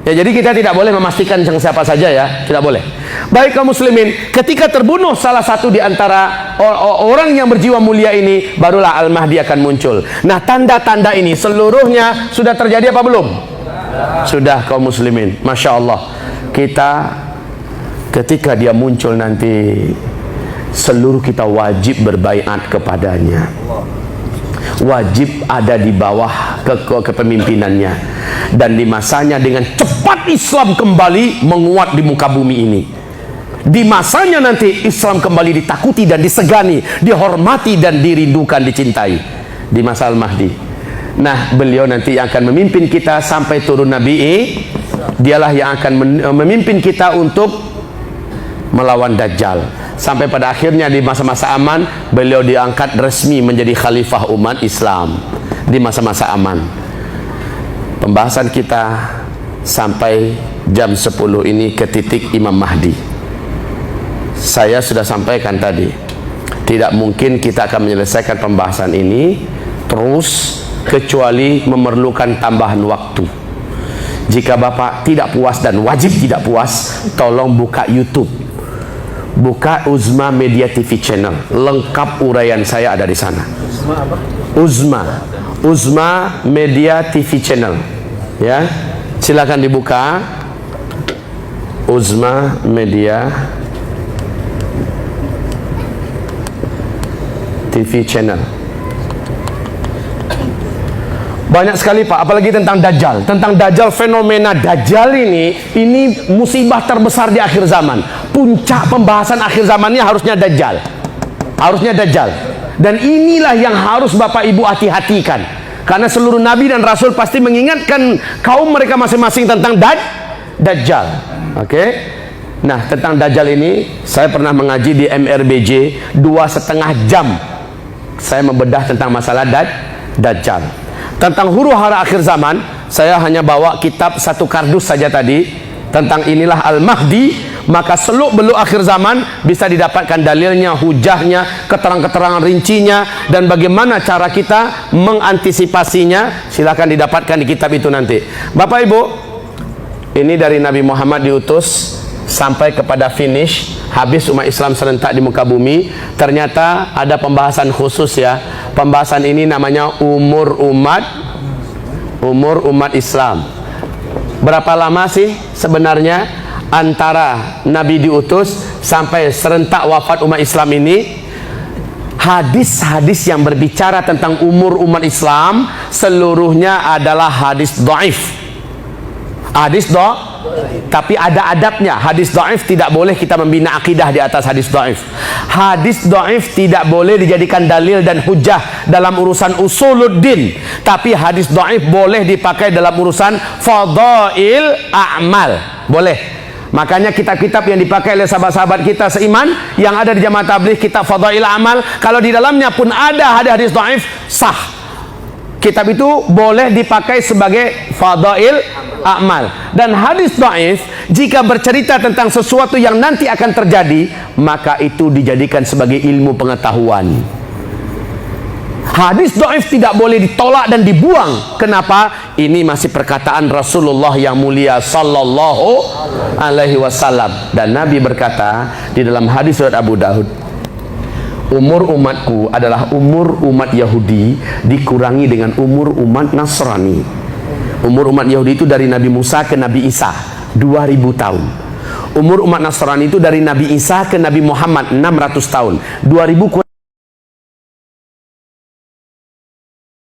Ya, jadi kita tidak boleh memastikan siapa saja ya, tidak boleh. Baik kaum muslimin, ketika terbunuh salah satu di antara orang yang berjiwa mulia ini, barulah Al-Mahdi akan muncul. Nah, tanda-tanda ini seluruhnya sudah terjadi apa belum? Sudah kaum muslimin. Masya Allah. Kita ketika dia muncul nanti, seluruh kita wajib berbaiat kepadanya. Wajib ada di bawah kepemimpinannya. Dan di masanya dengan cepat Islam kembali menguat di muka bumi ini. Di masanya nanti Islam kembali ditakuti dan disegani, dihormati dan dirindukan, dicintai. Di masa Al-Mahdi. Nah, beliau nanti yang akan memimpin kita sampai turun Nabi. Dialah yang akan memimpin kita untuk melawan Dajjal. Sampai pada akhirnya di masa-masa aman, beliau diangkat resmi menjadi khalifah umat Islam. Di masa-masa aman. Pembahasan kita sampai jam 10 ini ke titik Imam Mahdi. Saya sudah sampaikan tadi, tidak mungkin kita akan menyelesaikan pembahasan ini terus kecuali memerlukan tambahan waktu. Jika Bapak tidak puas dan wajib tidak puas, tolong buka YouTube, buka Uzma Media TV Channel, lengkap uraian saya ada di sana. Uzma apa? Uzma Media TV Channel, ya, silakan dibuka. Uzma Media TV Channel. Banyak sekali Pak, apalagi tentang Dajjal. Tentang Dajjal, fenomena Dajjal ini musibah terbesar di akhir zaman. Puncak pembahasan akhir zamannya harusnya Dajjal. Harusnya Dajjal. Dan inilah yang harus Bapak Ibu hati-hatikan. Karena seluruh Nabi dan Rasul pasti mengingatkan kaum mereka masing-masing tentang Dajjal. Oke? Nah, tentang Dajjal ini, saya pernah mengaji di MRBJ 2,5 jam. Saya membedah tentang masalah Dajjal. Tentang huru hara akhir zaman, saya hanya bawa kitab satu kardus saja tadi. Tentang inilah Al-Mahdi. Maka seluk-beluk akhir zaman bisa didapatkan dalilnya, hujahnya, keterangan-keterangan rincinya, dan bagaimana cara kita mengantisipasinya. Silakan didapatkan di kitab itu nanti. Bapak Ibu, ini dari Nabi Muhammad diutus sampai kepada finish, habis umat Islam serentak di muka bumi. Ternyata ada pembahasan khusus ya. Pembahasan ini namanya umur umat Islam. Berapa lama sih sebenarnya antara Nabi diutus sampai serentak wafat umat Islam ini? Hadis-hadis yang berbicara tentang umur umat Islam seluruhnya adalah hadis dhaif. Hadis dhaif, tapi ada adabnya. Hadis dhaif tidak boleh kita membina akidah di atas hadis dhaif. Hadis dhaif tidak boleh dijadikan dalil dan hujah dalam urusan usuluddin. Tapi hadis dhaif boleh dipakai dalam urusan fadail a'mal. Boleh. Makanya kitab-kitab yang dipakai oleh sahabat-sahabat kita seiman yang ada di Jamaah Tabligh, kitab Fadail Amal, kalau di dalamnya pun ada hadis dhaif, sah. Kitab itu boleh dipakai sebagai Fadail Amal. Dan hadis dhaif jika bercerita tentang sesuatu yang nanti akan terjadi, maka itu dijadikan sebagai ilmu pengetahuan. Hadis dhaif tidak boleh ditolak dan dibuang. Kenapa? Ini masih perkataan Rasulullah yang mulia sallallahu alaihi wasallam. Dan Nabi berkata di dalam hadis riwayat Abu Daud, umur umatku adalah umur umat Yahudi dikurangi dengan umur umat Nasrani. Umur umat Yahudi itu dari Nabi Musa ke Nabi Isa 2000 tahun. Umur umat Nasrani itu dari Nabi Isa ke Nabi Muhammad 600 tahun. 2000